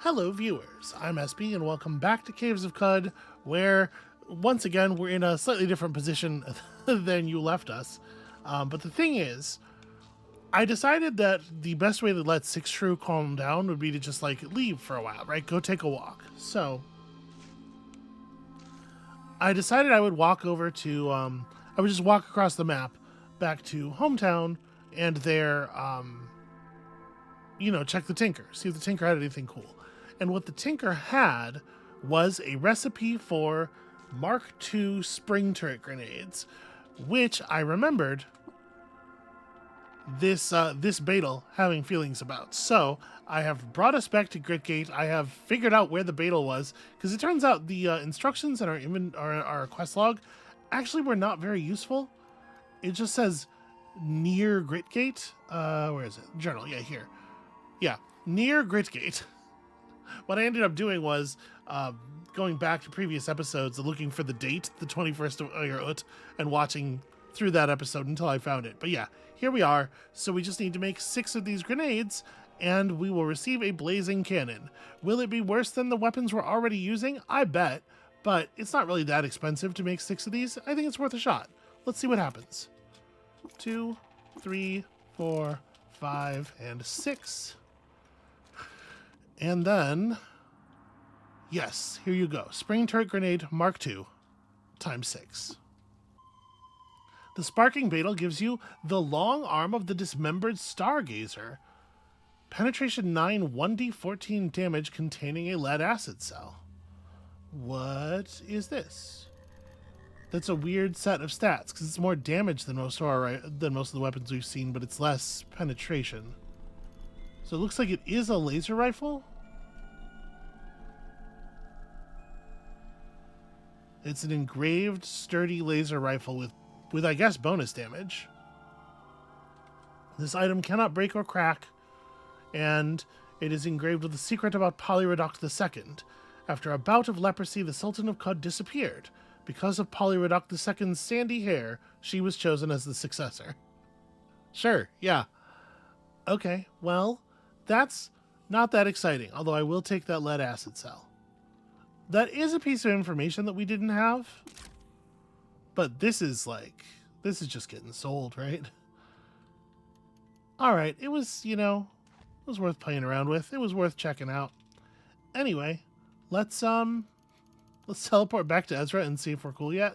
Hello viewers, I'm SB and welcome back to Caves of Cud, where once again we're in a slightly different position than you left us. But the thing is, I decided that the best way to let Six Shrew calm down would be to just like leave for a while, right? Go take a walk. So I decided I would walk over to, I would just walk across the map back to hometown and there, check the Tinker, see if the Tinker had anything cool. And what the Tinker had was a recipe for Mark II spring turret grenades, which I remembered this Beetle having feelings about. So I have brought us back to Gritgate. I have figured out where the Beetle was, because it turns out the instructions in our quest log actually were not very useful. It just says near Gritgate. Where is it? Journal. Yeah, here. Yeah, near Gritgate. What I ended up doing was going back to previous episodes and looking for the date, the 21st of Ut, and watching through that episode until I found it. But yeah, here we are. So we just need to make 6 of these grenades, and we will receive a blazing cannon. Will it be worse than the weapons we're already using? I bet, but it's not really that expensive to make 6 of these. I think it's worth a shot. Let's see what happens. 2, 3, 4, 5, and 6. And then, yes, here you go. Spring turret grenade Mark II, times 6. The sparking beetle gives you the long arm of the dismembered stargazer. Penetration 9, 1d14 damage containing a lead acid cell. What is this? That's a weird set of stats, because it's more damage than most of the weapons we've seen, but it's less penetration. So it looks like it is a laser rifle. It's an engraved, sturdy laser rifle with I guess, bonus damage. This item cannot break or crack, and it is engraved with a secret about Polyredoc II. After a bout of leprosy, the Sultan of Cud disappeared. Because of Polyredoc II's sandy hair, she was chosen as the successor. Sure, yeah. Okay, well, that's not that exciting, although I will take that lead acid cell. That is a piece of information that we didn't have. But this is just getting sold, right? Alright, it was worth playing around with. It was worth checking out. Anyway, let's teleport back to Ezra and see if we're cool yet.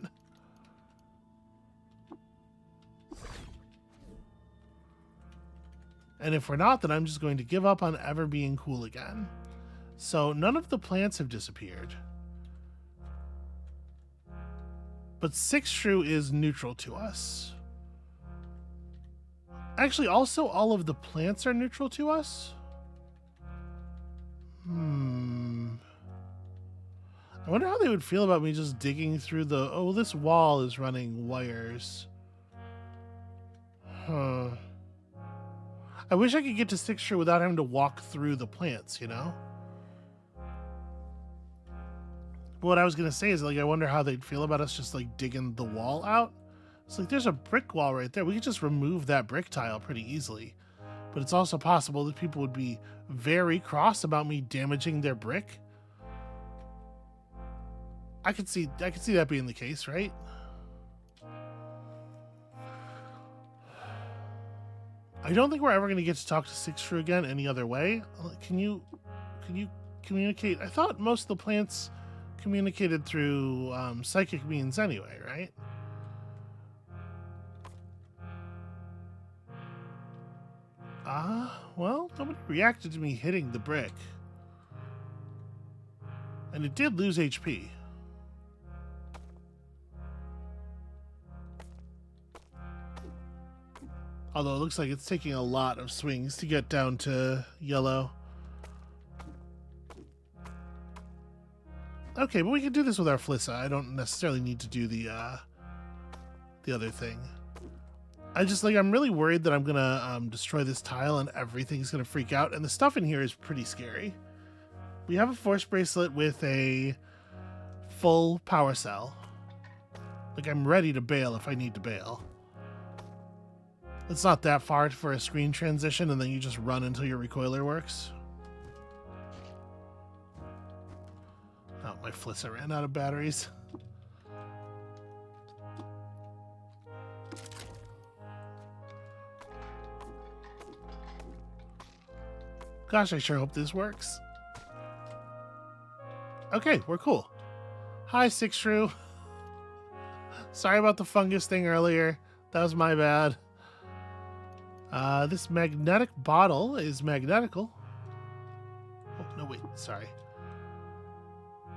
And if we're not, then I'm just going to give up on ever being cool again. So none of the plants have disappeared. But Six Shrew is neutral to us. Actually, also all of the plants are neutral to us? I wonder how they would feel about me just digging through the... Oh, this wall is running wires. Huh. I wish I could get to Six Shrew without having to walk through the plants, you know? But what I was going to say is, I wonder how they'd feel about us just, digging the wall out. It's there's a brick wall right there. We could just remove that brick tile pretty easily. But it's also possible that people would be very cross about me damaging their brick. I could see that being the case, right? I don't think we're ever going to get to talk to Six Shrew again any other way. Can you communicate? I thought most of the plants communicated through psychic means anyway, right? Well, nobody reacted to me hitting the brick. And it did lose HP. Although it looks like it's taking a lot of swings to get down to yellow. Okay, but we can do this with our Flissa. I don't necessarily need to do the other thing. I'm really worried that I'm gonna destroy this tile and everything's gonna freak out. And the stuff in here is pretty scary. We have a force bracelet with a full power cell. I'm ready to bail if I need to bail. It's not that far for a screen transition, and then you just run until your recoiler works. my Flissa ran out of batteries. Gosh, I sure hope this works. Okay, we're cool. Hi, Six Shrew. Sorry about the fungus thing earlier. That was my bad. This magnetic bottle is magnetical. Oh, no, wait, sorry.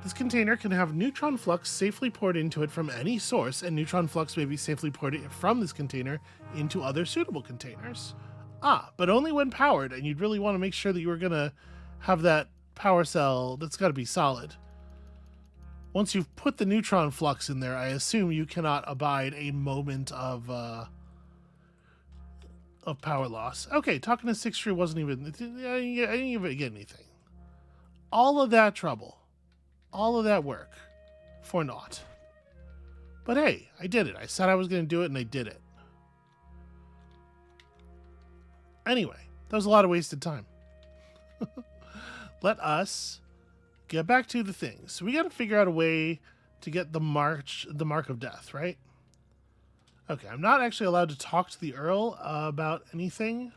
This container can have neutron flux safely poured into it from any source, and neutron flux may be safely poured from this container into other suitable containers. Ah, but only when powered, and you'd really want to make sure that you were going to have that power cell that's got to be solid. Once you've put the neutron flux in there, I assume you cannot abide a moment of power loss. Okay, talking to Six Shrew wasn't even... I didn't even get anything. All of that trouble. All of that work. For naught. But hey, I did it. I said I was going to do it, and I did it. Anyway, that was a lot of wasted time. Let us get back to the things. So we got to figure out a way to get the mark of death, right? Okay, I'm not actually allowed to talk to the Earl about anything.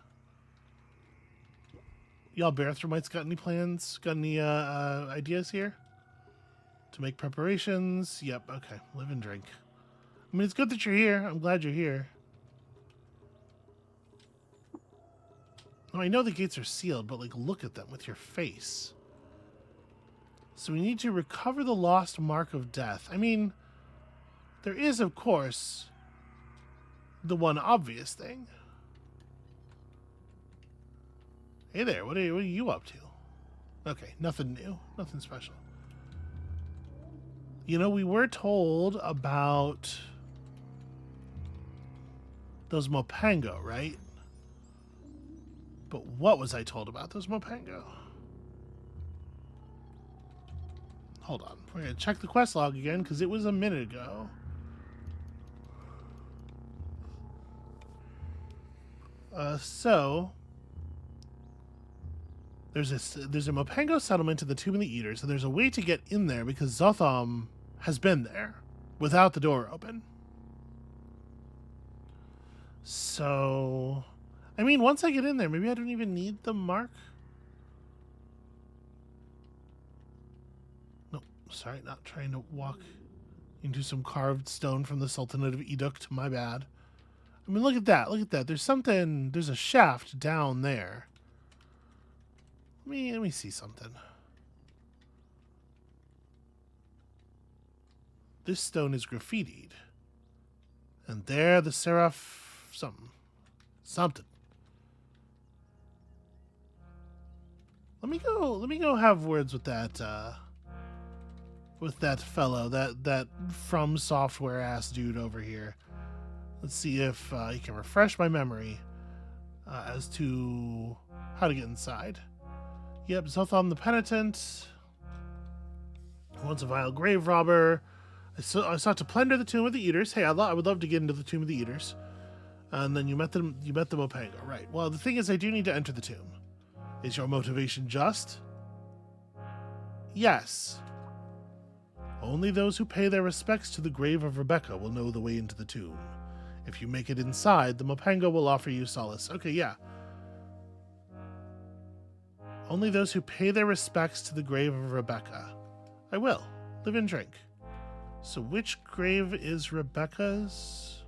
Y'all Barathrumites got any plans? Got any ideas here? To make preparations? Yep, okay. Live and drink. I mean, it's good that you're here. I'm glad you're here. Oh, I know the gates are sealed, but, like, look at them with your face. So we need to recover the lost mark of death. I mean, there is, of course, the one obvious thing. Hey there, what are you up to? Okay, nothing new. Nothing special. You know, we were told about those Mopango, right? But what was I told about those Mopango? Hold on. We're going to check the quest log again because it was a minute ago. So there's a Mopango settlement in the Tomb of the Eaters, and there's a way to get in there because Zotham has been there without the door open. So, I mean, once I get in there, maybe I don't even need the mark. No, sorry, not trying to walk into some carved stone from the Sultanate of Educt. My bad. I mean, look at that. Look at that. There's a shaft down there. Let me see something. This stone is graffitied. And there the seraph something. Let me go have words with that fellow, that From Software ass dude over here. Let's see if he can refresh my memory as to how to get inside. Yep, Zotham the Penitent. Once a vile grave robber. I sought to plunder the Tomb of the Eaters. Hey, I would love to get into the Tomb of the Eaters. And then you met the Mopango. Right. Well, the thing is, I do need to enter the tomb. Is your motivation just? Yes. Only those who pay their respects to the grave of Rebecca will know the way into the tomb. If you make it inside, the Mopango will offer you solace. Okay, yeah. Only those who pay their respects to the grave of Rebecca. I will. Live and drink. So which grave is Rebecca's?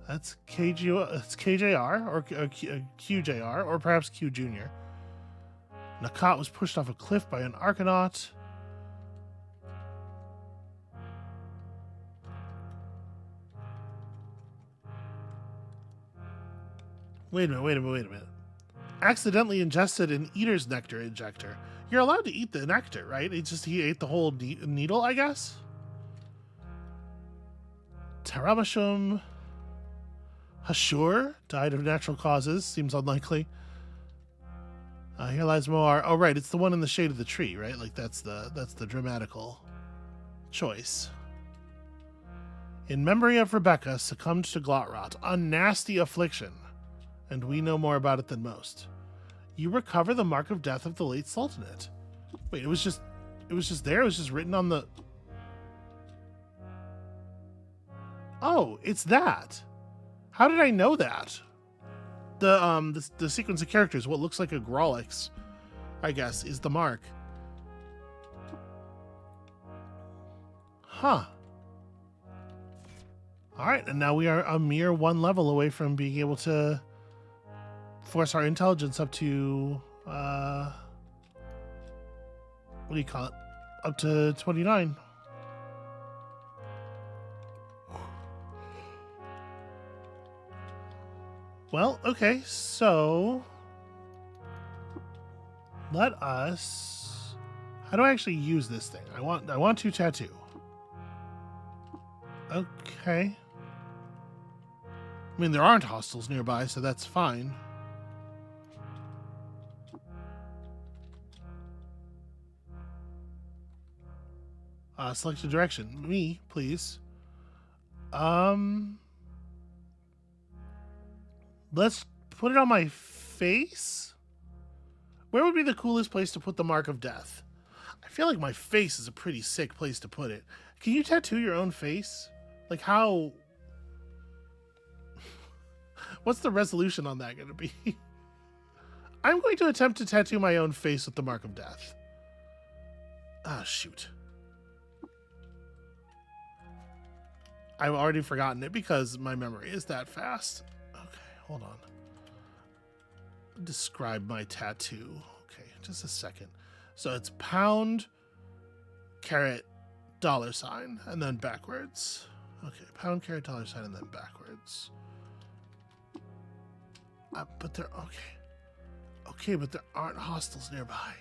That's KJR or QJR or perhaps Q Jr. Nakat was pushed off a cliff by an Argonaut. Wait a minute. Accidentally ingested an eater's nectar injector. You're allowed to eat the nectar, right? It's just he ate the whole needle, I guess? Taramashum Hashur died of natural causes. Seems unlikely. Here lies Moar. Oh, right. It's the one in the shade of the tree, right? Like that's the dramatical choice. In memory of Rebecca, succumbed to Glotrot, a nasty affliction. And we know more about it than most. You recover the mark of death of the late Sultanate. Wait, it was just It was just there. It was just written on the... Oh, it's that. How did I know that? The sequence of characters, what looks like a Grolix, I guess, is the mark. Huh. Alright, and now we are a mere one level away from being able to force our intelligence up to, what do you call it? Up to 29. Well, okay, so let us... How do I actually use this thing? I want to tattoo. Okay. I mean, there aren't hostels nearby, so that's fine. Select a direction. Me, please. Let's put it on my face. Where would be the coolest place to put the mark of death? I feel like my face is a pretty sick place to put it. Can you tattoo your own face? Like how... What's the resolution on that going to be? I'm going to attempt to tattoo my own face with the mark of death. Ah, shoot. I've already forgotten it because my memory is that fast. Okay, hold on. Describe my tattoo. Okay, just a second. So it's pound, caret, $, and then backwards. Okay, pound, caret, $, and then backwards. But there, okay. Okay, but there aren't hostels nearby.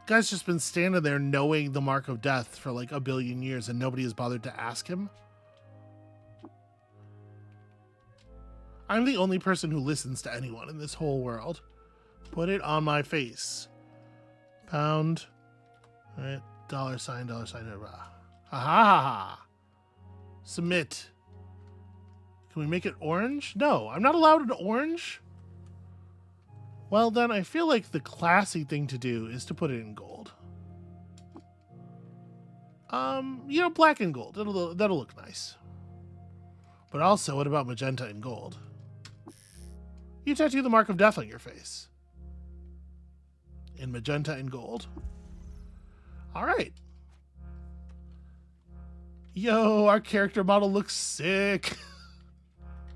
Guy's just been standing there knowing the mark of death for like a billion years and nobody has bothered to ask him. I'm the only person who listens to anyone in this whole world. Put it on my face. Pound. All right. $, $. Ha ha ha. Submit. Can we make it orange? No, I'm not allowed an orange. Well, then I feel like the classy thing to do is to put it in gold. You know, black and gold. That'll look nice. But also, what about magenta and gold? You tattoo the mark of death on your face. In magenta and gold. All right. Yo, our character model looks sick.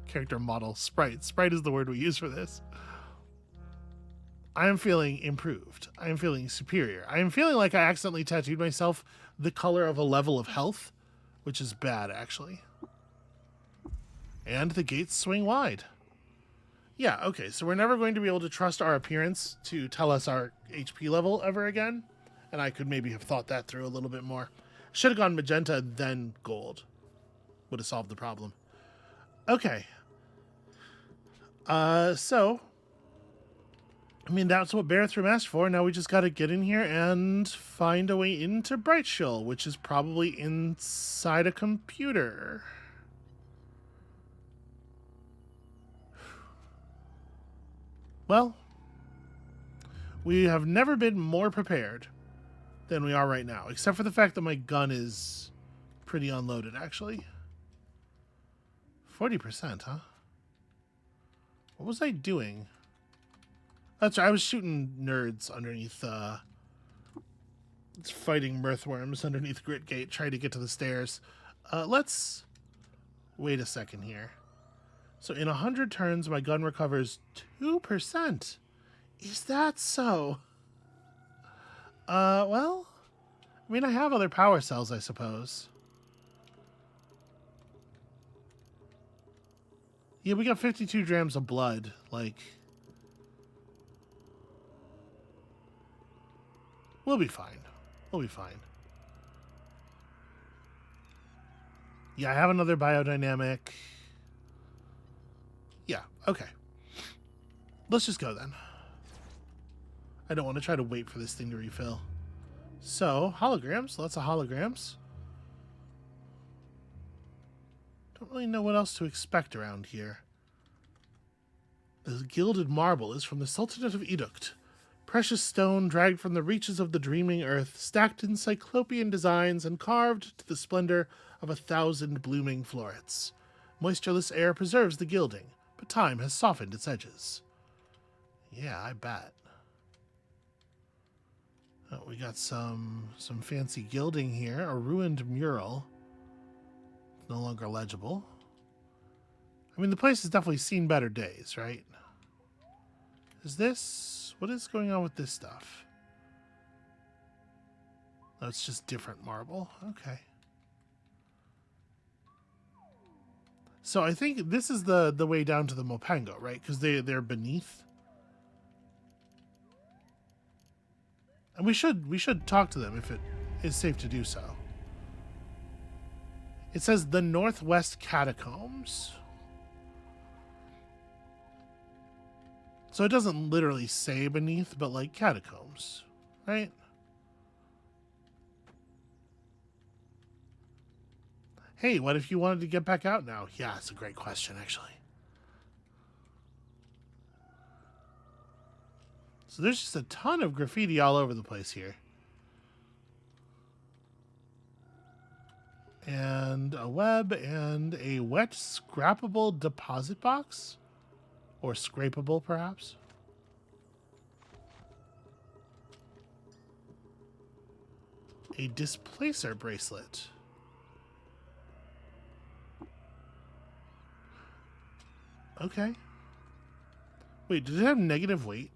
Character model. Sprite. Sprite is the word we use for this. I am feeling improved. I am feeling superior. I am feeling like I accidentally tattooed myself the color of a level of health, which is bad, actually. And the gates swing wide. Yeah, okay, so we're never going to be able to trust our appearance to tell us our HP level ever again. And I could maybe have thought that through a little bit more. Should have gone magenta, then gold. Would have solved the problem. Okay. So... I mean, that's what Barathrum asked for. Now we just got to get in here and find a way into Brightshill, which is probably inside a computer. Well, we have never been more prepared than we are right now, except for the fact that my gun is pretty unloaded, actually. 40%, huh? What was I doing? That's right, I was shooting nerds underneath, fighting mirthworms underneath Gritgate, trying to get to the stairs. Let's wait a second here. So in 100 turns, my gun recovers 2%. Is that so? Well, I mean, I have other power cells, I suppose. Yeah, we got 52 grams of blood, like... We'll be fine. We'll be fine. Yeah, I have another biodynamic. Yeah, okay. Let's just go then. I don't want to try to wait for this thing to refill. So, holograms. Lots of holograms. Don't really know what else to expect around here. The gilded marble is from the Sultanate of Educt. Precious stone dragged from the reaches of the dreaming earth, stacked in cyclopean designs and carved to the splendor of 1,000 blooming florets. Moistureless air preserves the gilding, but time has softened its edges. Yeah, I bet. Oh, we got some fancy gilding here. A ruined mural. No longer legible. I mean, the place has definitely seen better days, right? Is this... What is going on with this stuff? Oh, it's just different marble. Okay. So I think this is the way down to the Mopango, right? Because they're beneath. And we should talk to them if it is safe to do so. It says the Northwest Catacombs. So it doesn't literally say beneath, but like catacombs, right? Hey, what if you wanted to get back out now? Yeah, it's a great question, actually. So there's just a ton of graffiti all over the place here. And a web and a wet scrappable deposit box? Or scrapable, perhaps? A displacer bracelet. Okay. Wait, did it have negative weight?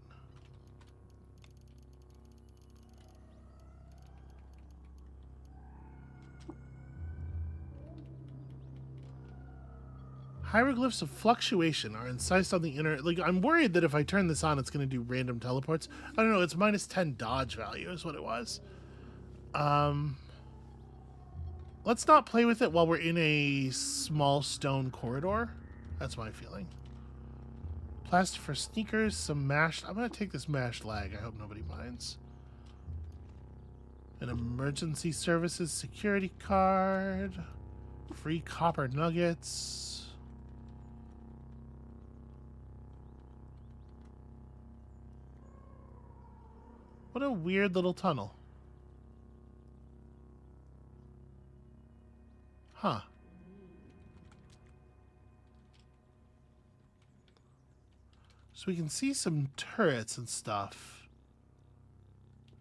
Hieroglyphs of fluctuation are incised on the inner... Like, I'm worried that if I turn this on, it's going to do random teleports. I don't know, it's minus 10 dodge value is what it was. Let's not play with it while we're in a small stone corridor. That's my feeling. Plaster for sneakers, some mashed... I'm going to take this mashed lag. I hope nobody minds. An emergency services security card. Free copper nuggets. What a weird little tunnel. Huh. So we can see some turrets and stuff.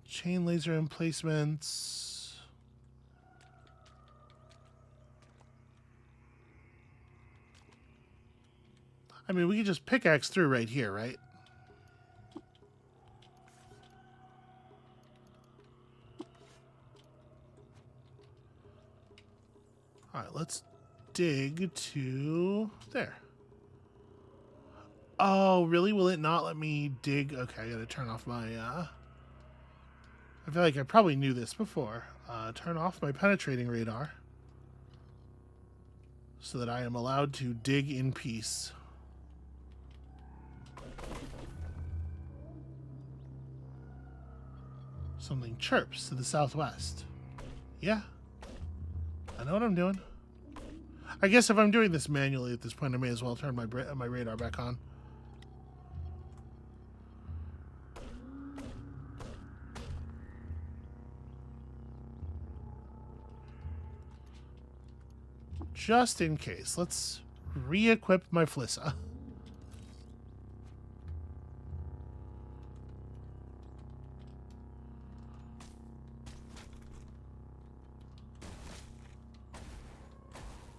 Chain laser emplacements. I mean, we can just pickaxe through right here, right? Alright, let's dig to there. Oh, really? Will it not let me dig? Okay, I gotta turn off my, I feel like I probably knew this before. Turn off my penetrating radar so that I am allowed to dig in peace. Something chirps to the southwest. Yeah. I know what I'm doing. I guess if I'm doing this manually at this point, I may as well turn my radar back on. Just in case. Let's re-equip my Flissa.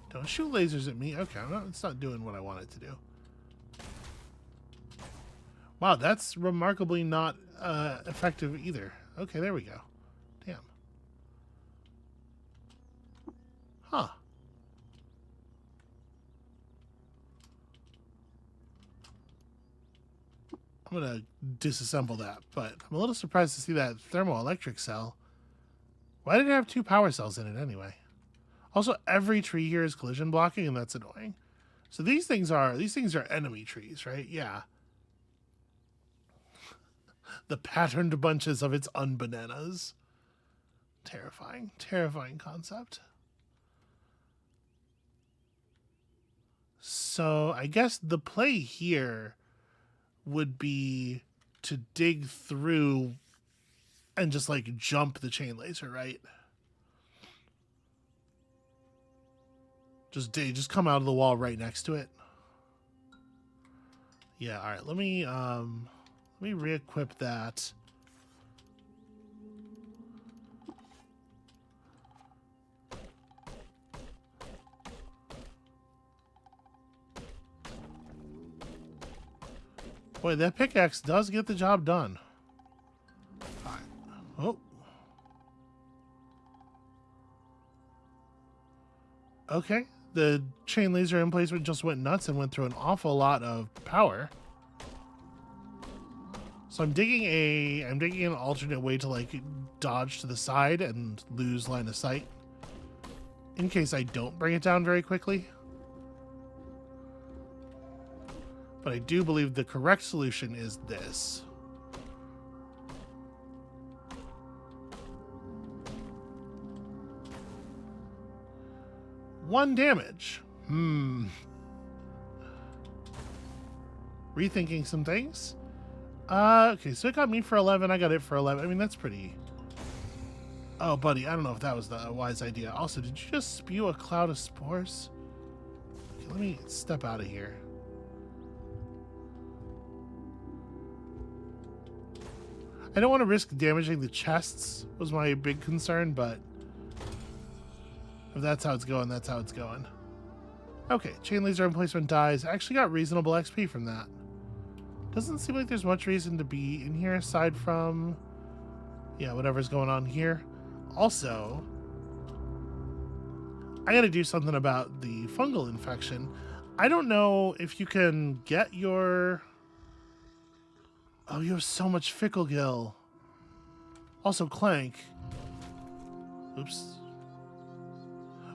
Don't shoot lasers at me. Okay, it's not doing what I want it to do. Wow, that's remarkably not effective either. Okay, there we go. Damn. Huh. I'm going to disassemble that, but I'm a little surprised to see that thermoelectric cell. Why did it have 2 power cells in it anyway? Also, every tree here is collision blocking, and that's annoying. So these things are enemy trees, right? Yeah. The patterned bunches of its unbananas. Terrifying. Terrifying concept. So I guess the play here would be to dig through and just like jump the chain laser, right? Just come out of the wall right next to it. Yeah, all right. Let me re-equip that. Boy, that pickaxe does get the job done. All right. Oh. Okay. The chain laser emplacement just went nuts and went through an awful lot of power. So I'm digging an alternate way to like dodge to the side and lose line of sight in case I don't bring it down very quickly. But I do believe the correct solution is this. One damage. Rethinking some things. Okay, so it got me for 11. I got it for 11. I mean, that's pretty... Oh, buddy, I don't know if that was the wise idea. Also, did you just spew a cloud of spores? Okay, let me step out of here. I don't want to risk damaging the chests, was my big concern, but if that's how it's going, that's how it's going. Okay, chain laser emplacement dies. I actually got reasonable XP from that. Doesn't seem like there's much reason to be in here aside from, yeah, whatever's going on here. Also, I gotta do something about the fungal infection. I don't know if you can get your... Oh, you have so much fickle gill. Also Clank. Oops.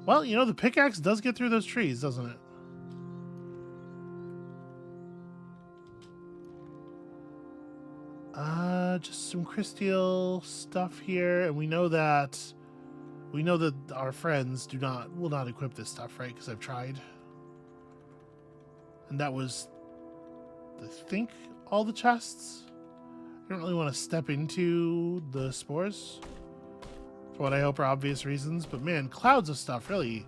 Well, you know, the pickaxe does get through those trees, doesn't it? Just some crysteel stuff here, and we know that our friends will not equip this stuff, right? Because I've tried. And that was, I think, all the chests. I don't really want to step into the spores for what I hope are obvious reasons, but man, clouds of stuff really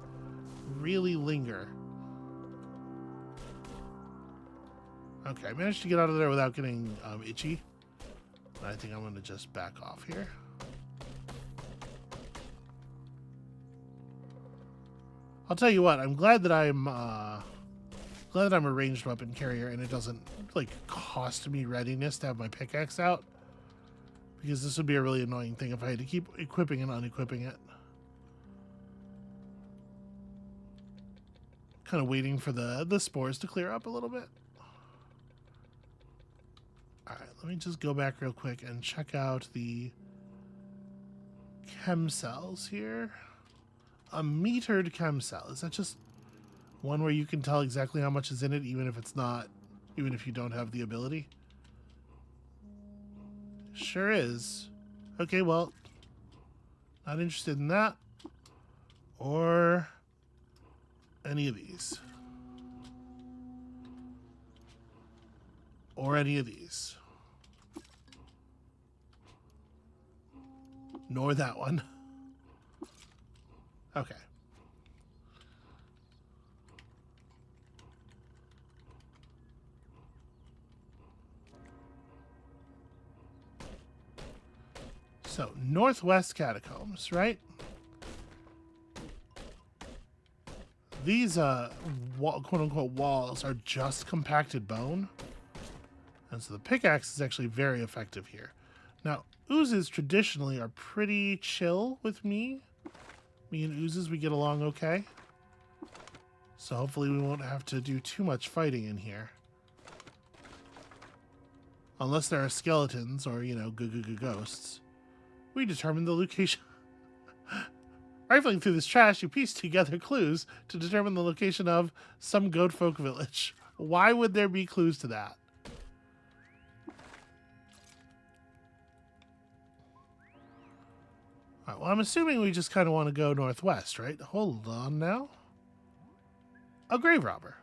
linger. Okay, I managed to get out of there without getting itchy. I think I'm going to just back off here. I'll tell you what, I'm glad that I'm a ranged weapon carrier and it doesn't like cost me readiness to have my pickaxe out, because this would be a really annoying thing if I had to keep equipping and unequipping it. Kind of waiting for the spores to clear up a little bit. All right, let me just go back real quick and check out the chem cells here. A metered chem cell. Is that just one where you can tell exactly how much is in it, even if you don't have the ability? Sure is. Okay, well, not interested in that. Or any of these. Or any of these. Nor that one. Okay. So, northwest catacombs, right? These quote-unquote walls are just compacted bone. And so the pickaxe is actually very effective here. Now, oozes traditionally are pretty chill with me. Me and oozes, we get along okay. So hopefully we won't have to do too much fighting in here. Unless there are skeletons or, you know, ghosts. We determine the location. Rifling through this trash, you piece together clues to determine the location of some goat folk village. Why would there be clues to that? All right, well, I'm assuming we just kind of want to go northwest, right? Hold on now. A grave robber.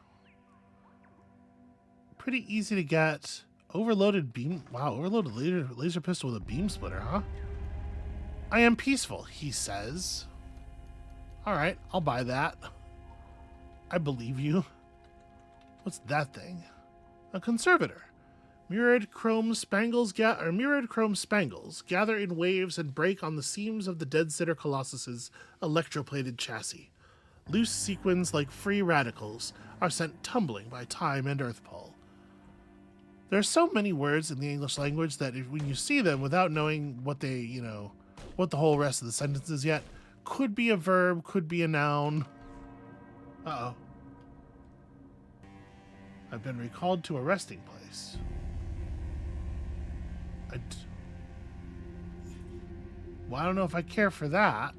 Pretty easy to get. Overloaded beam. Wow, overloaded laser pistol with a beam splitter, huh? I am peaceful, he says. All right, I'll buy that. I believe you. What's that thing? A conservator. Mirrored chrome spangles gather in waves and break on the seams of the Dead Sitter Colossus's electroplated chassis. Loose sequins like free radicals are sent tumbling by time and earth pull. There are so many words in the English language that when you see them without knowing what what the whole rest of the sentence is yet, could be a verb, could be a noun. Uh-oh. I've been recalled to a resting place. Well, I don't know if I care for that.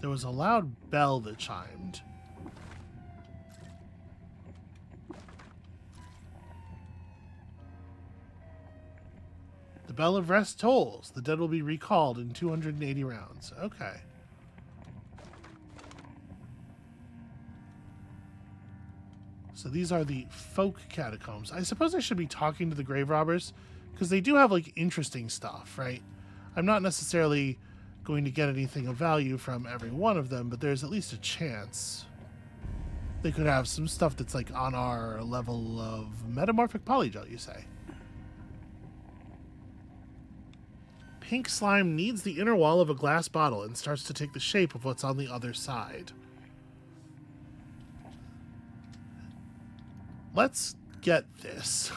There was a loud bell that chimed. The bell of rest tolls. The dead will be recalled in 280 rounds. Okay. So these are the folk catacombs. I suppose I should be talking to the grave robbers because they do have like interesting stuff, right? I'm not necessarily going to get anything of value from every one of them, but there's at least a chance they could have some stuff that's like on our level of metamorphic polygel, you say. Pink slime needs the inner wall of a glass bottle and starts to take the shape of what's on the other side. Let's get this.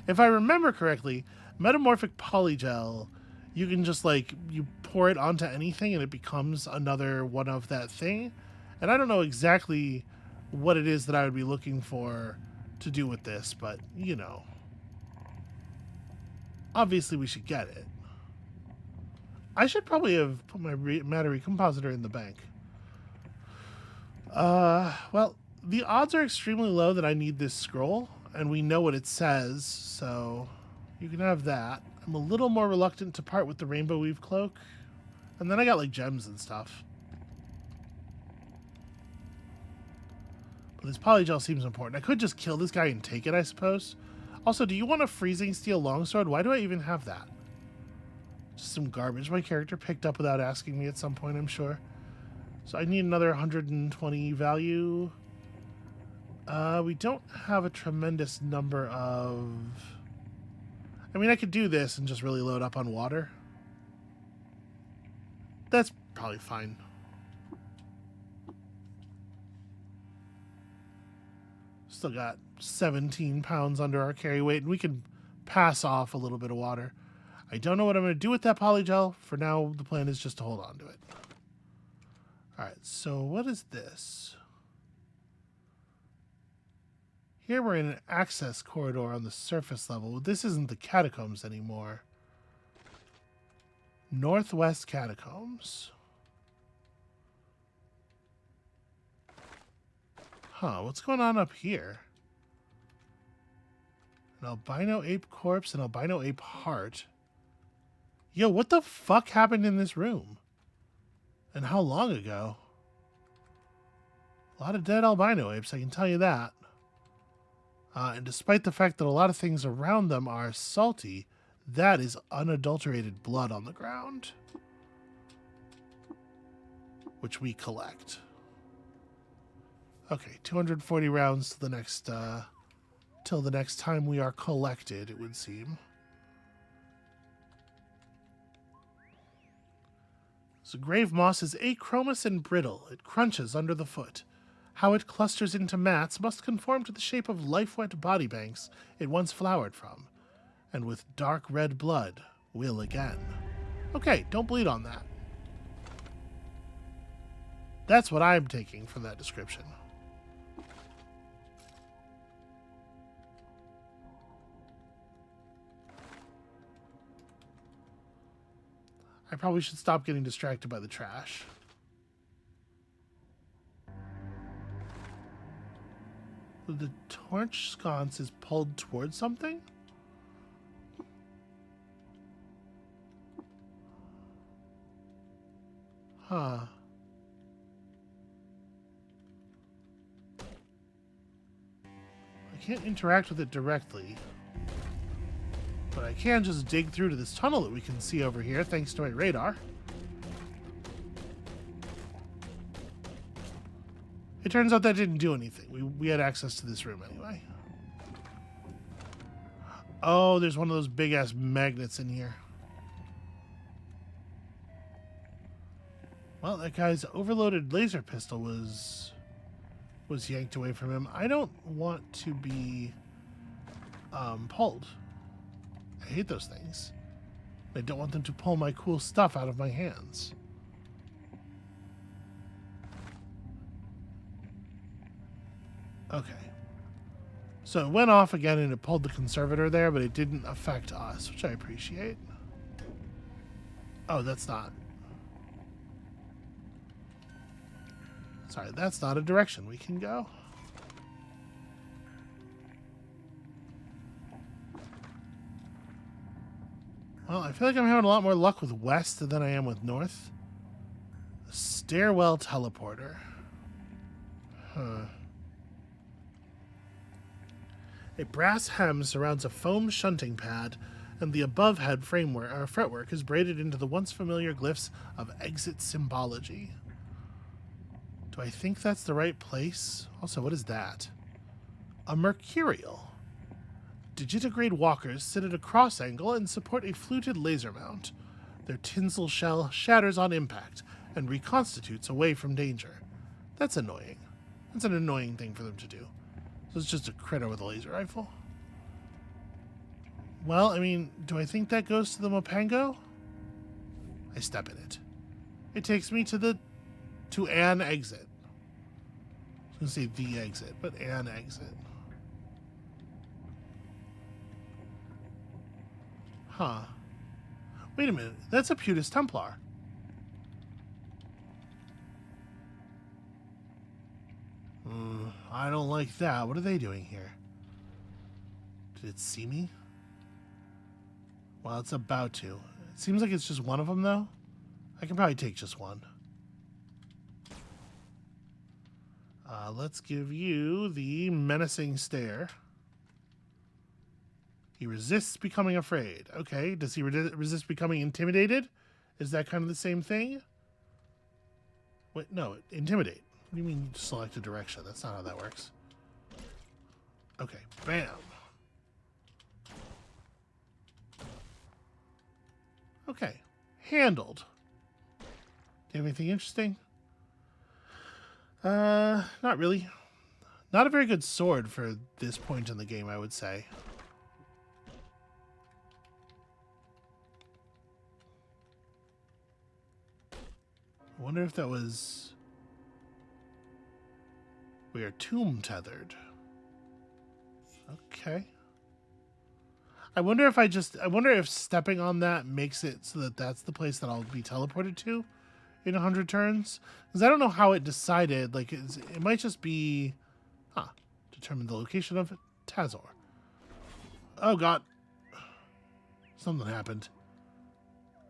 If I remember correctly, metamorphic polygel, you can just like, you pour it onto anything and it becomes another one of that thing. And I don't know exactly what it is that I would be looking for to do with this, but you know. Obviously we should get it. I should probably have put my matter recompositor in the bank. Well, the odds are extremely low that I need this scroll, and we know what it says, so you can have that. I'm a little more reluctant to part with the rainbow weave cloak, and then I got like gems and stuff. But this polygel seems important. I could just kill this guy and take it, I suppose. Also, do you want a freezing steel longsword? Why do I even have that? Just some garbage my character picked up without asking me at some point, I'm sure. So I need another 120 value. We don't have a tremendous number of... I mean, I could do this and just really load up on water. That's probably fine. Still got 17 pounds under our carry weight, and we can pass off a little bit of water. I don't know what I'm going to do with that polygel. For now, the plan is just to hold on to it. Alright, so what is this? Here we're in an access corridor on the surface level. This isn't the catacombs anymore. Northwest catacombs. Huh, what's going on up here? An albino ape corpse, an albino ape heart. Yo, what the fuck happened in this room? And how long ago? A lot of dead albino apes, I can tell you that. And despite the fact that a lot of things around them are salty, that is unadulterated blood on the ground. Which we collect. Okay, 240 rounds to the next, till the next time we are collected, it would seem. So grave moss is achromous and brittle. It crunches under the foot. How it clusters into mats must conform to the shape of life-wet body banks it once flowered from, and with dark red blood will again. Okay, don't bleed on that. That's what I'm taking from that description. I probably should stop getting distracted by the trash. The torch sconce is pulled towards something? Huh. I can't interact with it directly. But I can just dig through to this tunnel that we can see over here, thanks to my radar. It turns out that didn't do anything. We had access to this room anyway. Oh, there's one of those big-ass magnets in here. Well, that guy's overloaded laser pistol was yanked away from him. I don't want to be pulled. I hate those things. I don't want them to pull my cool stuff out of my hands. Okay. So it went off again and it pulled the conservator there, but it didn't affect us, which I appreciate. Oh, that's not. Sorry, that's not a direction we can go. Well, I feel like I'm having a lot more luck with west than I am with north. A stairwell teleporter. Huh. A brass hem surrounds a foam shunting pad, and the above head framework or fretwork is braided into the once familiar glyphs of exit symbology. Do I think that's the right place? Also, what is that? A mercurial. Digitigrade walkers sit at a cross angle and support a fluted laser mount. Their tinsel shell shatters on impact and reconstitutes away from danger. That's annoying. That's an annoying thing for them to do. So it's just a critter with a laser rifle. Well, I mean, do I think that goes to the Mopango? I step in it. It takes me to an exit. I was going to say the exit, but an exit. Huh. Wait a minute. That's a Putus Templar. I don't like that. What are they doing here? Did it see me? Well, it's about to. It seems like it's just one of them, though. I can probably take just one. Let's give you the menacing stare. He resists becoming afraid. Okay, does he resist becoming intimidated? Is that kind of the same thing? Wait, no, intimidate. What do you mean select a direction? That's not how that works. Okay, bam. Okay, handled. Do you have anything interesting? Not really. Not a very good sword for this point in the game, I would say. I wonder if that was... We are tomb tethered. Okay. I wonder if stepping on that makes it so that that's the place that I'll be teleported to in 100 turns. Because I don't know how it decided. Like, it might just be... Determine the location of Tazor. Oh, God. Something happened.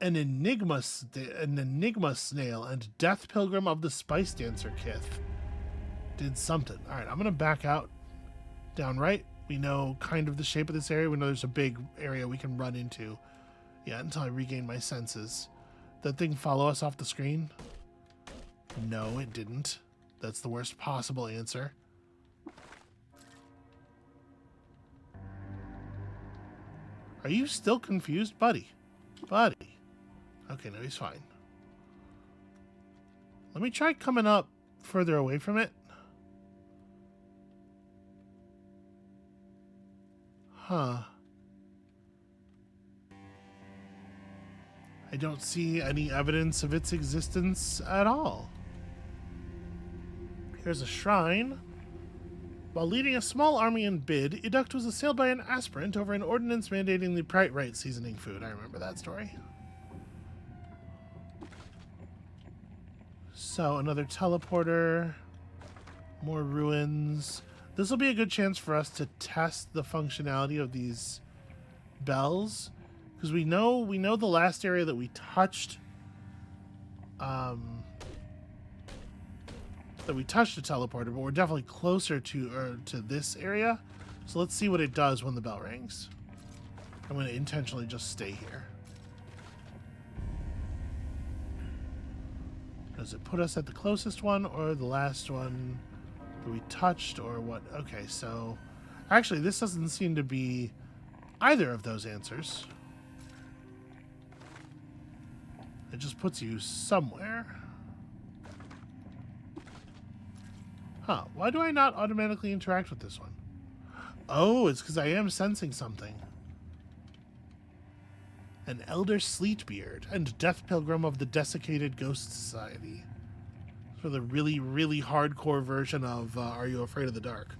An enigma snail and death pilgrim of the spice dancer kith did something. All right, I'm gonna back out down right. We know kind of the shape of this area. We know there's a big area we can run into. Yeah, until I regain my senses. That thing follow us off the screen? No, it didn't. That's the worst possible answer. Are you still confused, buddy? Buddy. Okay, no, he's fine. Let me try coming up further away from it. Huh. I don't see any evidence of its existence at all. Here's a shrine. While leading a small army in Bid, Educt was assailed by an aspirant over an ordinance mandating the Prite Right seasoning food. I remember that story. So, another teleporter. More ruins. This will be a good chance for us to test the functionality of these bells. Because we know the last area that we touched... that we touched a teleporter, but we're definitely closer to this area. So let's see what it does when the bell rings. I'm going to intentionally just stay here. Does it put us at the closest one or the last one that we touched or what? Okay, so actually this doesn't seem to be either of those answers. It just puts you somewhere. Huh, why do I not automatically interact with this one? Oh, it's because I am sensing something. An elder Sleetbeard and Death Pilgrim of the Desiccated Ghost Society. For the really, really hardcore version of Are You Afraid of the Dark?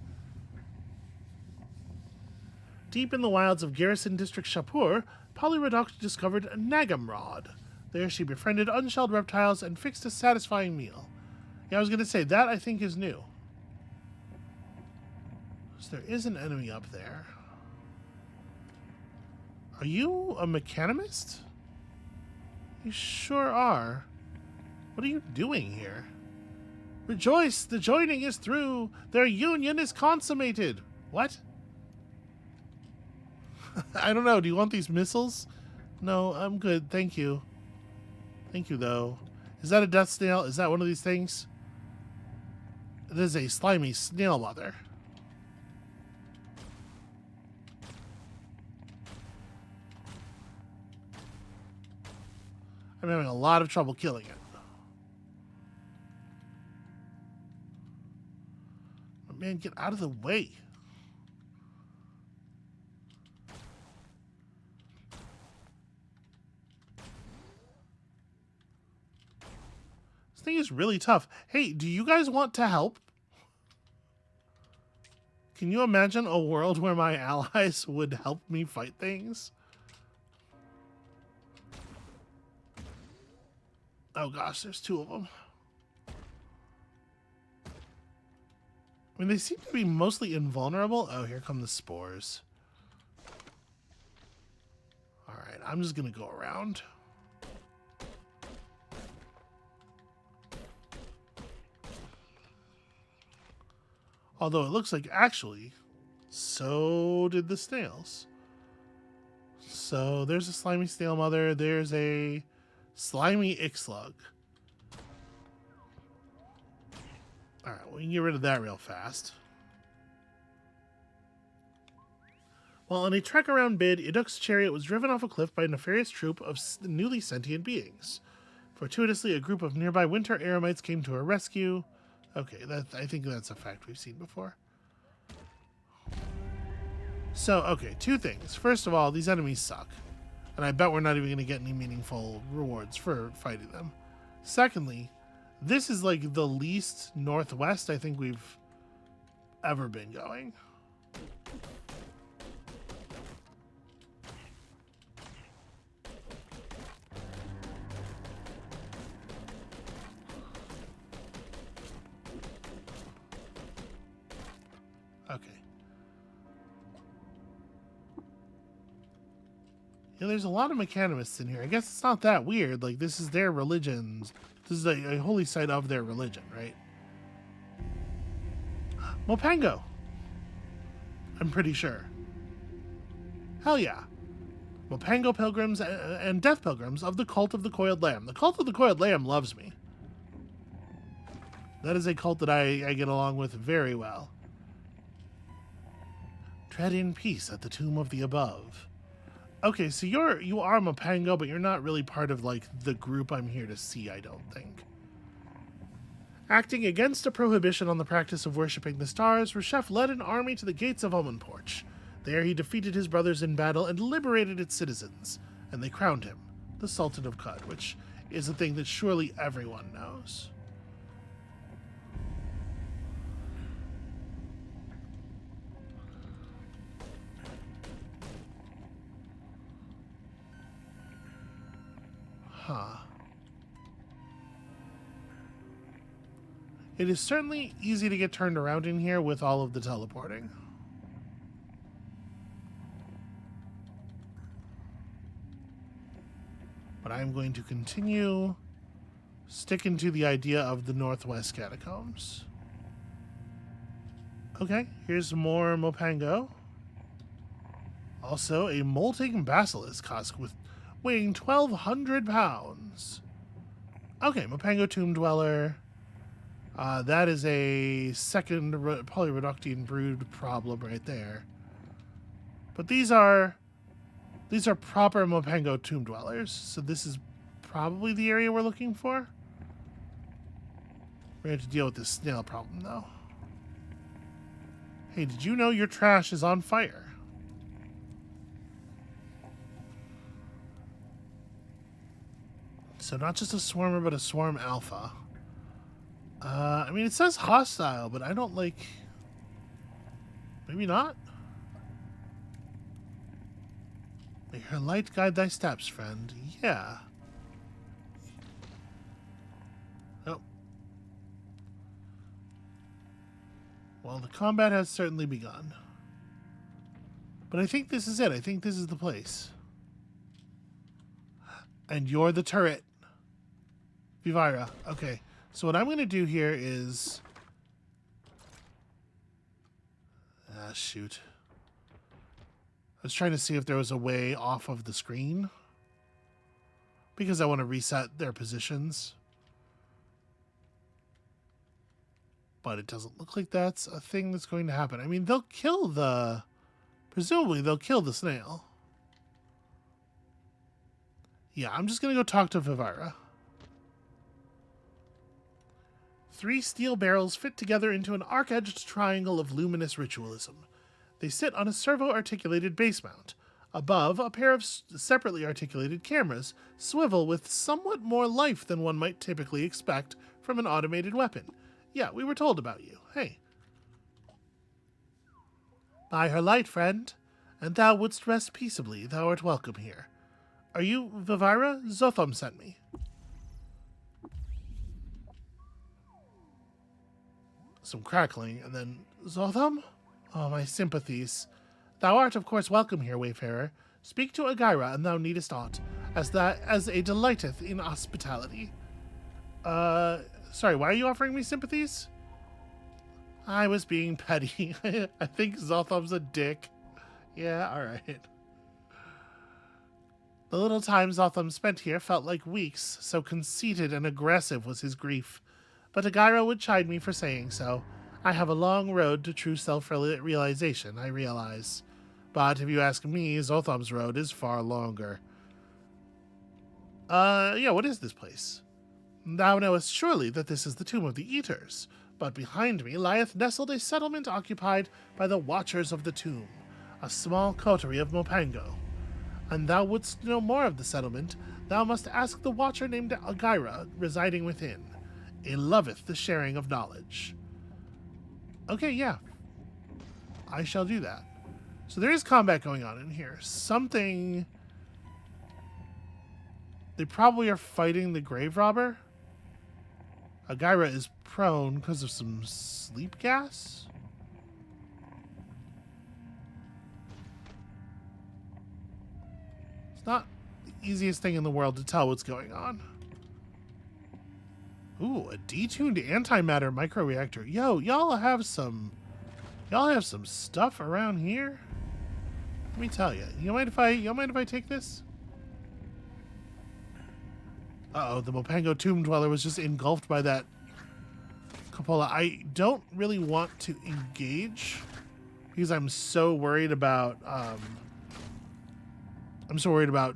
Deep in the wilds of Garrison District Shapur, Polyrodok discovered Nagamrod. There she befriended unshelled reptiles and fixed a satisfying meal. Yeah, I was going to say, that I think is new. So there is an enemy up there. Are you a mechanimist? You sure are. What are you doing here? Rejoice! The joining is through! Their union is consummated! What? I don't know. Do you want these missiles? No, I'm good. Thank you. Thank you, though. Is that a death snail? Is that one of these things? It is a slimy snail mother. I'm having a lot of trouble killing it. But man, get out of the way. This thing is really tough. Hey, do you guys want to help? Can you imagine a world where my allies would help me fight things? Oh gosh, there's two of them. I mean, they seem to be mostly invulnerable. Oh, here come the spores. Alright, I'm just gonna go around. Although it looks like actually, so did the snails. So there's a slimy snail mother. There's a slimy Ixlug. Alright, we can get rid of that real fast. While on a trek around Bid, Iduk's chariot was driven off a cliff by a nefarious troop of newly sentient beings. Fortuitously, a group of nearby winter eremites came to her rescue. Okay, I think that's a fact we've seen before. So, okay, two things. First of all, these enemies suck. And I bet we're not even going to get any meaningful rewards for fighting them. Secondly, this is like the least northwest I think we've ever been going. Okay. Yeah, there's a lot of mechanimists in here. I guess it's not that weird. Like, this is their religion. This is a holy site of their religion, right? Mopango. I'm pretty sure. Hell yeah. Mopango pilgrims and death pilgrims of the Cult of the Coiled Lamb. The Cult of the Coiled Lamb loves me. That is a cult that I get along with very well. Tread in peace at the tomb of the above. Okay, so you are Mopango, but you're not really part of like the group I'm here to see, I don't think. Acting against a prohibition on the practice of worshipping the stars, Reshef led an army to the gates of Omenporch. There he defeated his brothers in battle and liberated its citizens, and they crowned him the Sultan of Qud, which is a thing that surely everyone knows. Huh. It is certainly easy to get turned around in here with all of the teleporting. But I'm going to continue sticking to the idea of the Northwest Catacombs. Okay, here's more Mopango. Also, a molting basilisk husk with weighing 1,200 pounds. Okay, Mopango Tomb Dweller. That is a second polyreductine brood problem right there. But these are proper Mopango Tomb Dwellers, so this is probably the area we're looking for. We have to deal with this snail problem, though. Hey, did you know your trash is on fire? So not just a swarmer, but a swarm alpha. I mean, it says hostile, but I don't like... Maybe not? May her light guide thy steps, friend. Yeah. Oh. Well, the combat has certainly begun. But I think this is it. I think this is the place. And you're the turret. Vivira. Okay. So what I'm going to do here is... Ah, shoot. I was trying to see if there was a way off of the screen. Because I want to reset their positions. But it doesn't look like that's a thing that's going to happen. I mean, they'll kill the... Presumably, they'll kill the snail. Yeah, I'm just going to go talk to Vivira. 3 steel barrels fit together into an arc-edged triangle of luminous ritualism. They sit on a servo-articulated base mount. Above, a pair of separately articulated cameras swivel with somewhat more life than one might typically expect from an automated weapon. Yeah, we were told about you. Hey. By her light, friend, and thou wouldst rest peaceably, thou art welcome here. Are you Vivira? Zotham sent me. Some crackling, and then, Zotham? Oh, my sympathies. Thou art, of course, welcome here, wayfarer. Speak to Agyra, and thou needest aught, as a delighteth in hospitality. Sorry, why are you offering me sympathies? I was being petty. I think Zotham's a dick. Yeah, alright. The little time Zotham spent here felt like weeks, so conceited and aggressive was his grief. But Agyra would chide me for saying so. I have a long road to true self-realization, I realize. But if you ask me, Zotham's road is far longer. Yeah, what is this place? Thou knowest surely that this is the Tomb of the Eaters, but behind me lieth nestled a settlement occupied by the Watchers of the Tomb, a small coterie of Mopango. And thou wouldst know more of the settlement, thou must ask the Watcher named Agyra, residing within. He loveth the sharing of knowledge. Okay, yeah. I shall do that. So there is combat going on in here. Something... They probably are fighting the grave robber. Agyra is prone because of some sleep gas. It's not the easiest thing in the world to tell what's going on. Ooh, a detuned antimatter microreactor. Yo, y'all have some stuff around here. Let me tell you. You mind if I take this? Uh-oh, the Mopango Tomb Dweller was just engulfed by that cupola. I don't really want to engage because I'm so worried about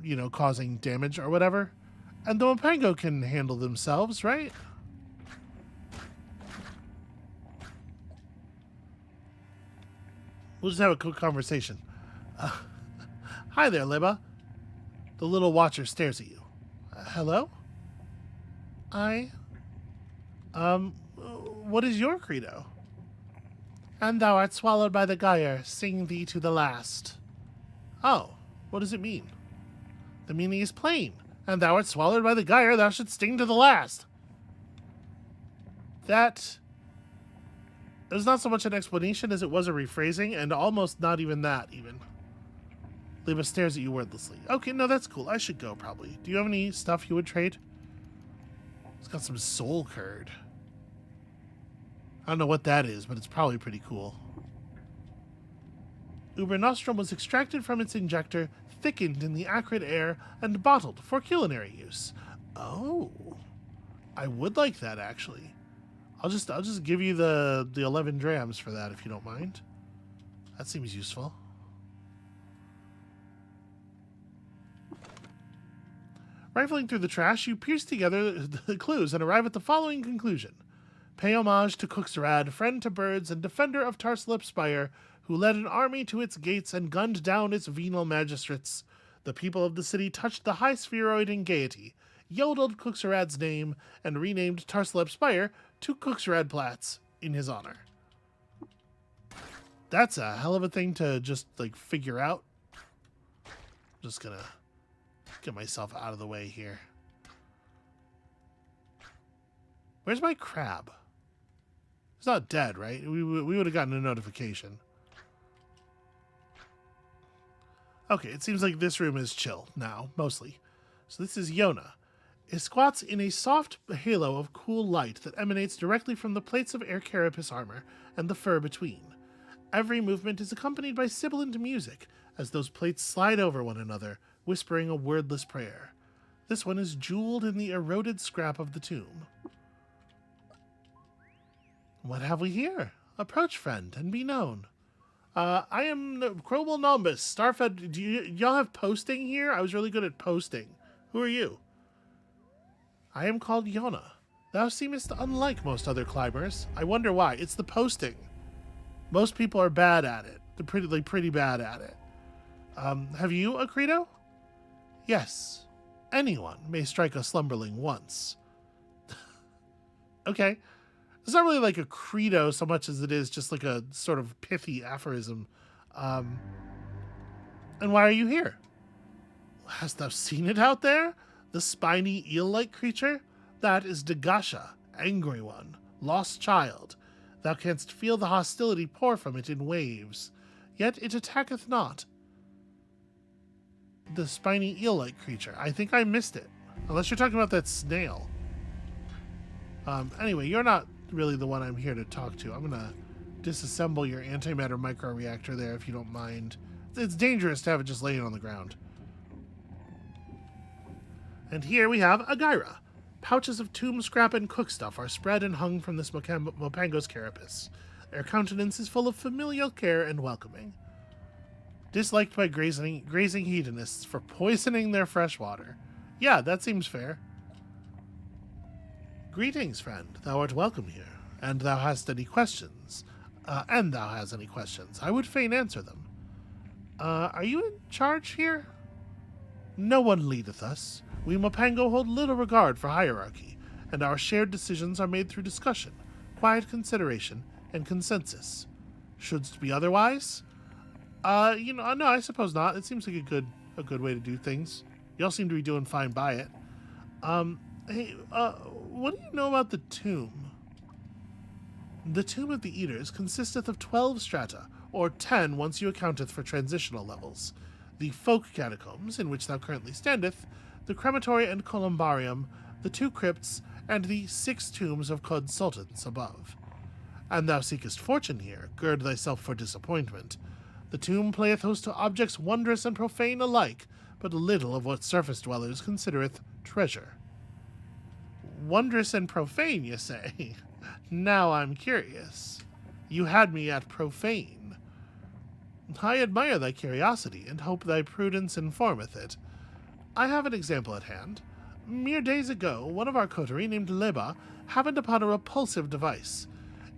you know, causing damage or whatever. And the Mopango can handle themselves, right? We'll just have a quick conversation. Hi there, Liba. The little watcher stares at you. Hello? What is your credo? And thou art swallowed by the gyre, sing thee to the last. Oh, what does it mean? The meaning is plain. And thou art swallowed by the gyre, thou shouldst sting to the last. That is not so much an explanation as it was a rephrasing, and almost not even that, even. Liba stares at you wordlessly. Okay, no, that's cool. I should go, probably. Do you have any stuff you would trade? It's got some soul curd. I don't know what that is, but it's probably pretty cool. Uber Nostrum was extracted from its injector, thickened in the acrid air, and bottled for culinary use. Oh, I would like that actually. I'll just give you the 11 drams for that if you don't mind. That seems useful. Rifling through the trash, you piece together the clues and arrive at the following conclusion. Pay homage to Cuxrad, friend to birds and defender of Tarslip Spire, who led an army to its gates and gunned down its venal magistrates. The people of the city touched the high spheroid in gaiety, yodeled Cuxrad's name, and renamed Tarslip Spire to Cuxradplatz in his honor. That's a hell of a thing to just, like, figure out. Just gonna get myself out of the way here. Where's my crab? It's not dead, right? We would have gotten a notification. Okay, it seems like this room is chill now, mostly. So this is Yona. It squats in a soft halo of cool light that emanates directly from the plates of Air Carapace armor and the fur between. Every movement is accompanied by sibilant music as those plates slide over one another, whispering a wordless prayer. This one is jeweled in the eroded scrap of the tomb. What have we here? Approach, friend, and be known. I am Crowell Nombus, Starfed. Do y'all have posting here? I was really good at posting. Who are you? I am called Yona. Thou seemest unlike most other climbers. I wonder why. It's the posting. Most people are bad at it. They're pretty bad at it. Have you a credo? Yes. Anyone may strike a slumberling once. Okay. It's not really like a credo so much as it is just like a sort of pithy aphorism. And why are you here? Hast thou seen it out there? The spiny eel-like creature? That is Dagasha, Angry One, Lost Child. Thou canst feel the hostility pour from it in waves. Yet it attacketh not. The spiny eel-like creature. I think I missed it. Unless you're talking about that snail. Anyway, you're not really the one I'm here to talk to. I'm gonna disassemble your antimatter microreactor there if you don't mind. It's dangerous to have it just laying on the ground. And here we have Agyra. Pouches of tomb scrap and cook stuff are spread and hung from this Mopango's carapace. Their countenance is full of familial care and welcoming. Disliked by grazing hedonists for poisoning their fresh water. Yeah, that seems fair. Greetings, friend. Thou art welcome here, and thou hast any questions. I would fain answer them. Are you in charge here? No one leadeth us. We Mopango hold little regard for hierarchy, and our shared decisions are made through discussion, quiet consideration, and consensus. Shouldst be otherwise? No, I suppose not. It seems like a good way to do things. Y'all seem to be doing fine by it. Hey, what do you know about the tomb? The Tomb of the Eaters consisteth of 12 strata, or 10 once you accounteth for transitional levels. The folk catacombs, in which thou currently standeth, the crematory and columbarium, the 2 crypts, and the 6 tombs of consultants above. And thou seekest fortune here, gird thyself for disappointment. The tomb playeth host to objects wondrous and profane alike, but little of what surface dwellers considereth treasure. Wondrous and profane, you say? Now I'm curious. You had me at profane. I admire thy curiosity, and hope thy prudence informeth it. I have an example at hand. Mere days ago, one of our coterie named Leba happened upon a repulsive device.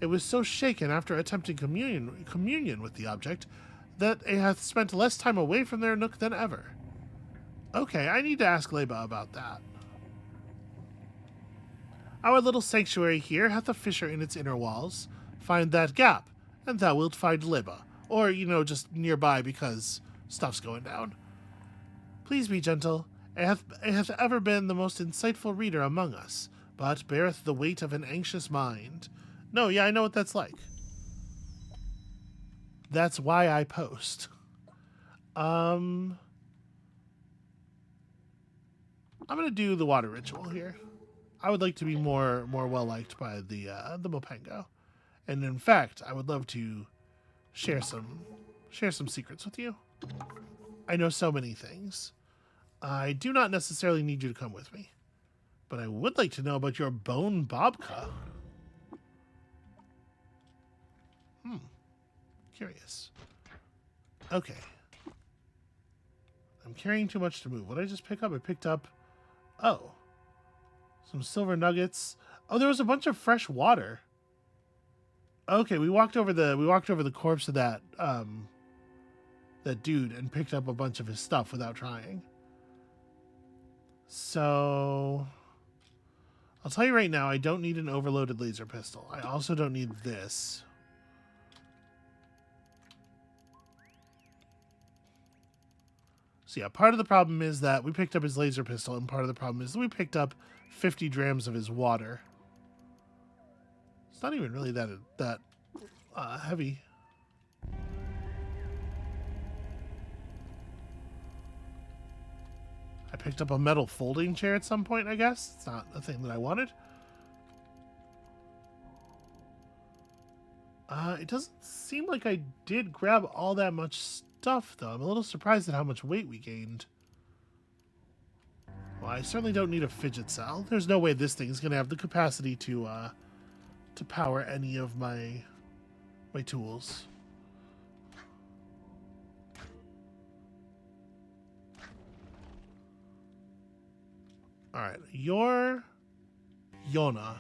It was so shaken after attempting communion with the object that it hath spent less time away from their nook than ever. Okay, I need to ask Leba about that. Our little sanctuary here hath a fissure in its inner walls. Find that gap, and thou wilt find Leba. Or, just nearby because stuff's going down. Please be gentle. It hath ever been the most insightful reader among us, but beareth the weight of an anxious mind. No, yeah, I know what that's like. That's why I post. I'm gonna do the water ritual here. I would like to be more well liked by the Mopango, and in fact, I would love to share some share some secrets with you. I know so many things. I do not necessarily need you to come with me, but I would like to know about your bone babka. Curious. Okay. I'm carrying too much to move. What did I just pick up? I picked up, oh, some silver nuggets. Oh, there was a bunch of fresh water. Okay, we walked over the corpse of that that dude and picked up a bunch of his stuff without trying. So I'll tell you right now, I don't need an overloaded laser pistol. I also don't need this. So yeah, part of the problem is that we picked up his laser pistol, and part of the problem is that we picked up 50 drams of his water. It's not even really that heavy. I picked up a metal folding chair at some point, I guess. It's not a thing that I wanted. It doesn't seem like I did grab all that much stuff, though. I'm a little surprised at how much weight we gained. Well, I certainly don't need a fidget cell. There's no way this thing is going to have the capacity to power any of my tools. All right, you're Yona.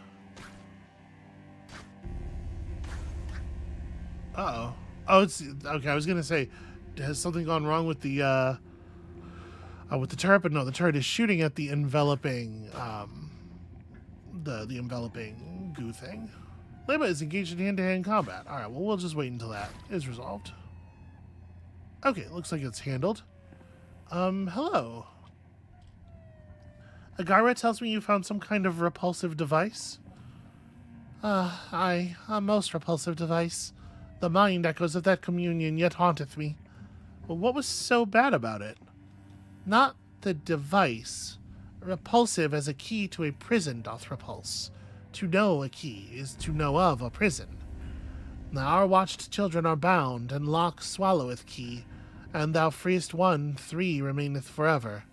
Uh-oh. Oh, it's okay. I was gonna say, has something gone wrong with the turret? But no, the turret is shooting at the enveloping the enveloping goo thing. Lema is engaged in hand-to-hand combat. All right. Well, we'll just wait until that is resolved. Okay, looks like it's handled. Hello. Agara tells me you found some kind of repulsive device. Aye, a most repulsive device. The mind echoes of that communion yet haunteth me. But what was so bad about it? Not the device. Repulsive as a key to a prison doth repulse. To know a key is to know of a prison. Now our watched children are bound, and lock swalloweth key, and thou freest one, 3 remaineth forever.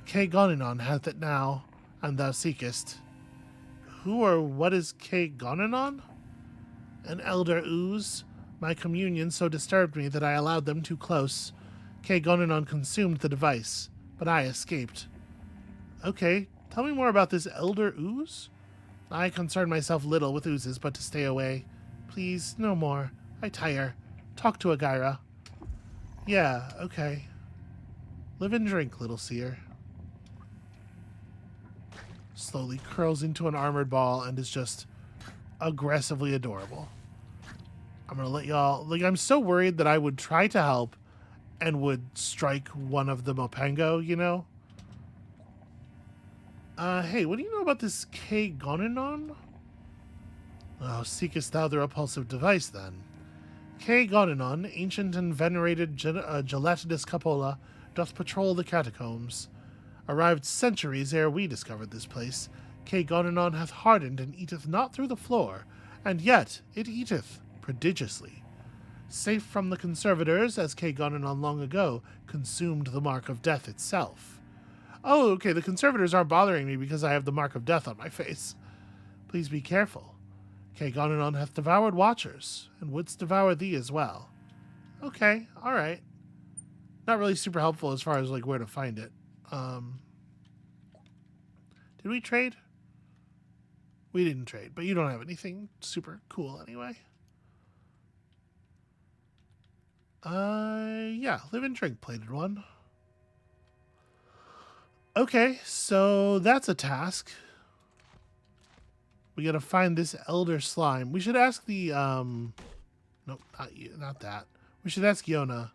K Gonanon hath it now, and thou seekest. Who or what is K Gonanon? An elder ooze. My communion so disturbed me that I allowed them too close. K Gonanon consumed the device, but I escaped. Okay, tell me more about this elder ooze? I concern myself little with oozes but to stay away. Please, no more. I tire. Talk to Agara. Yeah, okay. Live and drink, little seer. Slowly curls into an armored ball and is just aggressively adorable. I'm gonna let y'all, like, I'm so worried that I would try to help and would strike one of the Mopango, you know? Hey, what do you know about this K Gonanon? Oh, seekest thou the repulsive device, then? K Gonanon, ancient and venerated gelatinous cupola, doth patrol the catacombs. Arrived centuries ere we discovered this place. K Gonanon hath hardened and eateth not through the floor, and yet it eateth prodigiously. Safe from the conservators, as K Gonanon long ago consumed the mark of death itself. Oh, okay, the conservators aren't bothering me because I have the mark of death on my face. Please be careful. K Gonanon hath devoured watchers, and wouldst devour thee as well. Okay, alright. Not really super helpful as far as, like, where to find it. Did we trade? We didn't trade, but you don't have anything super cool anyway. Yeah, live and drink, plated one. Okay, so that's a task. We gotta find this elder slime. We should ask the, nope, not you, not that. We should ask Yona.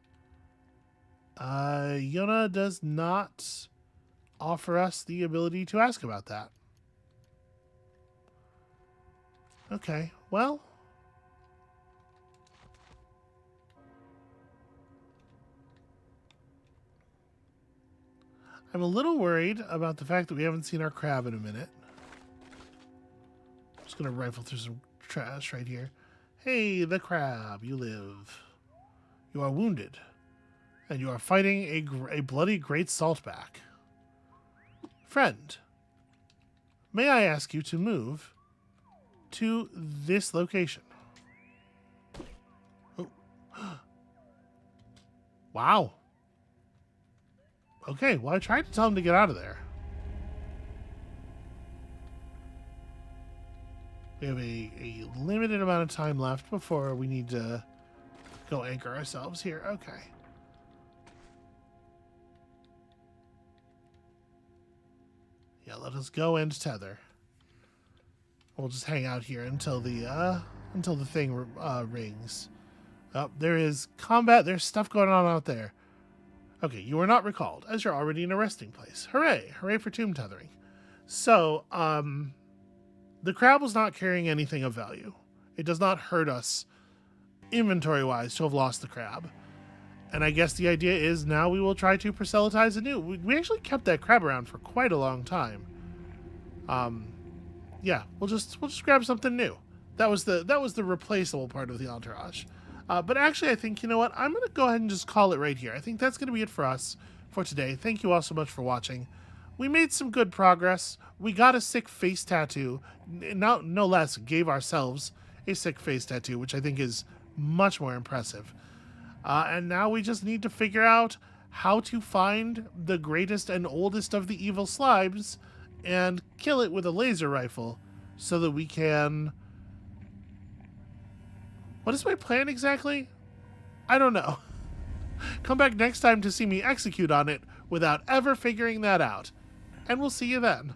Yona does not offer us the ability to ask about that. Okay, well. I'm a little worried about the fact that we haven't seen our crab in a minute. I'm just going to rifle through some trash right here. Hey, the crab, you live. You are wounded, and you are fighting a bloody great saltback. Friend, may I ask you to move to this location? Oh. Wow. Okay, well, I tried to tell him to get out of there. We have a limited amount of time left before we need to go anchor ourselves here. Okay. Yeah, let us go and tether. We'll just hang out here until the thing rings. Oh, there is combat. There's stuff going on out there. Okay, you are not recalled, as you're already in a resting place. Hooray! Hooray for tomb tethering. So, the crab was not carrying anything of value. It does not hurt us, inventory-wise, to have lost the crab. And I guess the idea is now we will try to proselytize anew. We actually kept that crab around for quite a long time. Yeah, we'll just grab something new. That was the replaceable part of the entourage. But actually, I think, you know what? I'm going to go ahead and just call it right here. I think that's going to be it for us for today. Thank you all so much for watching. We made some good progress. We got a sick face tattoo. No less, gave ourselves a sick face tattoo, which I think is much more impressive. And now we just need to figure out how to find the greatest and oldest of the evil slimes and kill it with a laser rifle so that we can... What is my plan exactly? I don't know. Come back next time to see me execute on it without ever figuring that out. And we'll see you then.